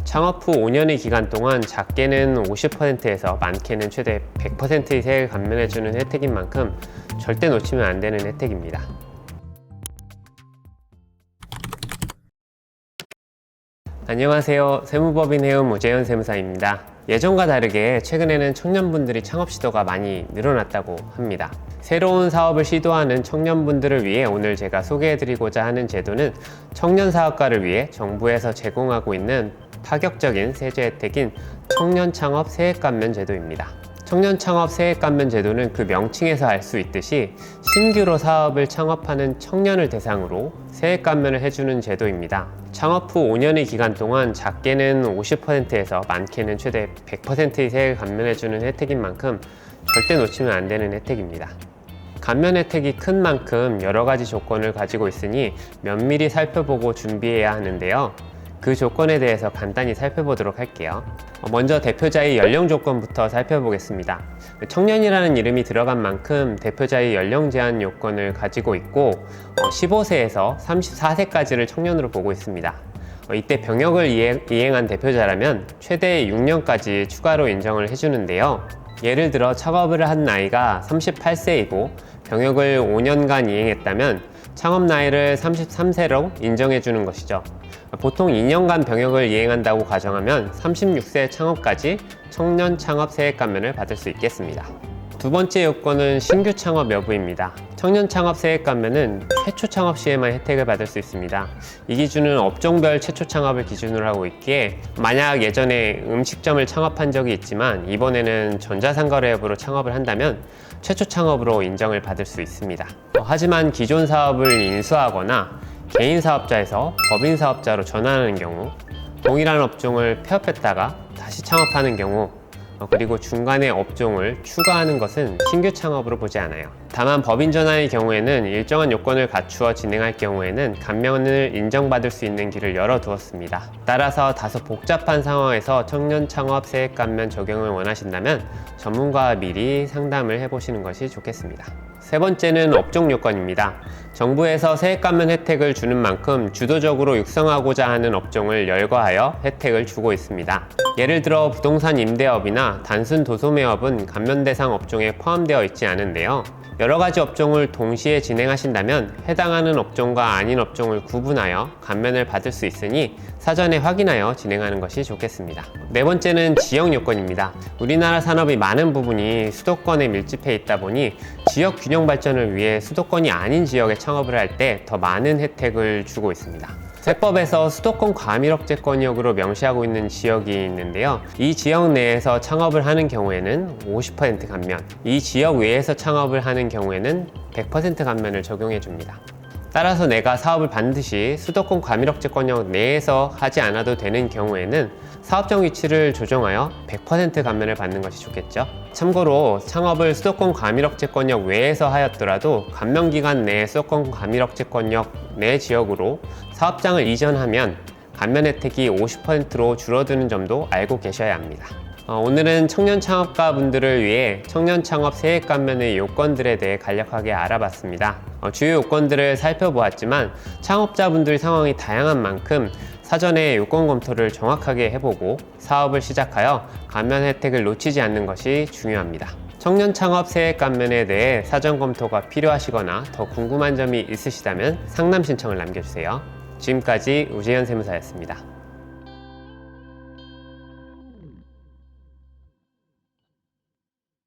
창업 후 5년의 기간 동안 작게는 50%에서 많게는 최대 100%의 세액을 감면해주는 혜택인 만큼 절대 놓치면 안 되는 혜택입니다. 안녕하세요. 세무법인 해움 오재현 세무사입니다. 예전과 다르게 최근에는 청년분들이 창업 시도가 많이 늘어났다고 합니다. 새로운 사업을 시도하는 청년분들을 위해 오늘 제가 소개해드리고자 하는 제도는 청년 사업가를 위해 정부에서 제공하고 있는 파격적인 세제 혜택인 청년 창업 세액 감면 제도입니다. 청년 창업 세액 감면 제도는 그 명칭에서 알 수 있듯이 신규로 사업을 창업하는 청년을 대상으로 세액 감면을 해주는 제도입니다. 창업 후 5년의 기간 동안 작게는 50%에서 많게는 최대 100%의 세액을 감면해주는 혜택인 만큼 절대 놓치면 안 되는 혜택입니다. 감면 혜택이 큰 만큼 여러 가지 조건을 가지고 있으니 면밀히 살펴보고 준비해야 하는데요. 그 조건에 대해서 간단히 살펴보도록 할게요. 먼저 대표자의 연령 조건부터 살펴보겠습니다. 청년이라는 이름이 들어간 만큼 대표자의 연령 제한 요건을 가지고 있고 15세에서 34세까지를 청년으로 보고 있습니다. 이때 병역을 이행한 대표자라면 최대 6년까지 추가로 인정을 해주는데요. 예를 들어 창업을 한 나이가 38세이고 병역을 5년간 이행했다면 창업 나이를 33세로 인정해 주는 것이죠. 보통 2년간 병역을 이행한다고 가정하면 36세 창업까지 청년 창업 세액 감면을 받을 수 있겠습니다. 두 번째 요건은 신규 창업 여부입니다. 청년 창업 세액 감면은 최초 창업 시에만 혜택을 받을 수 있습니다. 이 기준은 업종별 최초 창업을 기준으로 하고 있기에 만약 예전에 음식점을 창업한 적이 있지만 이번에는 전자상거래업으로 창업을 한다면 최초 창업으로 인정을 받을 수 있습니다. 하지만 기존 사업을 인수하거나 개인 사업자에서 법인 사업자로 전환하는 경우, 동일한 업종을 폐업했다가 다시 창업하는 경우, 그리고 중간에 업종을 추가하는 것은 신규 창업으로 보지 않아요. 다만 법인 전환의 경우에는 일정한 요건을 갖추어 진행할 경우에는 감면을 인정받을 수 있는 길을 열어두었습니다. 따라서 다소 복잡한 상황에서 청년 창업 세액 감면 적용을 원하신다면 전문가와 미리 상담을 해보시는 것이 좋겠습니다. 세 번째는 업종 요건입니다. 정부에서 세액 감면 혜택을 주는 만큼 주도적으로 육성하고자 하는 업종을 열거하여 혜택을 주고 있습니다. 예를 들어 부동산 임대업이나 단순 도소매업은 감면 대상 업종에 포함되어 있지 않은데요. 여러 가지 업종을 동시에 진행하신다면 해당하는 업종과 아닌 업종을 구분하여 감면을 받을 수 있으니 사전에 확인하여 진행하는 것이 좋겠습니다. 네 번째는 지역 요건입니다. 우리나라 산업이 많은 부분이 수도권에 밀집해 있다 보니 지역 균형 발전을 위해 수도권이 아닌 지역에 창업을 할 때 더 많은 혜택을 주고 있습니다. 세법에서 수도권 과밀억제권역으로 명시하고 있는 지역이 있는데요. 이 지역 내에서 창업을 하는 경우에는 50% 감면, 이 지역 외에서 창업을 하는 경우에는 100% 감면을 적용해 줍니다. 따라서 내가 사업을 반드시 수도권 과밀억제권역 내에서 하지 않아도 되는 경우에는 사업장 위치를 조정하여 100% 감면을 받는 것이 좋겠죠. 참고로 창업을 수도권 과밀억제권역 외에서 하였더라도 감면기간 내에 수도권 과밀억제권역 내 지역으로 사업장을 이전하면 감면 혜택이 50%로 줄어드는 점도 알고 계셔야 합니다. 오늘은 청년 창업가 분들을 위해 청년 창업 세액 감면의 요건들에 대해 간략하게 알아봤습니다. 주요 요건들을 살펴보았지만 창업자분들 상황이 다양한 만큼 사전에 요건 검토를 정확하게 해보고 사업을 시작하여 감면 혜택을 놓치지 않는 것이 중요합니다. 청년 창업 세액 감면에 대해 사전 검토가 필요하시거나 더 궁금한 점이 있으시다면 상담 신청을 남겨주세요. 지금까지 우재현 세무사였습니다.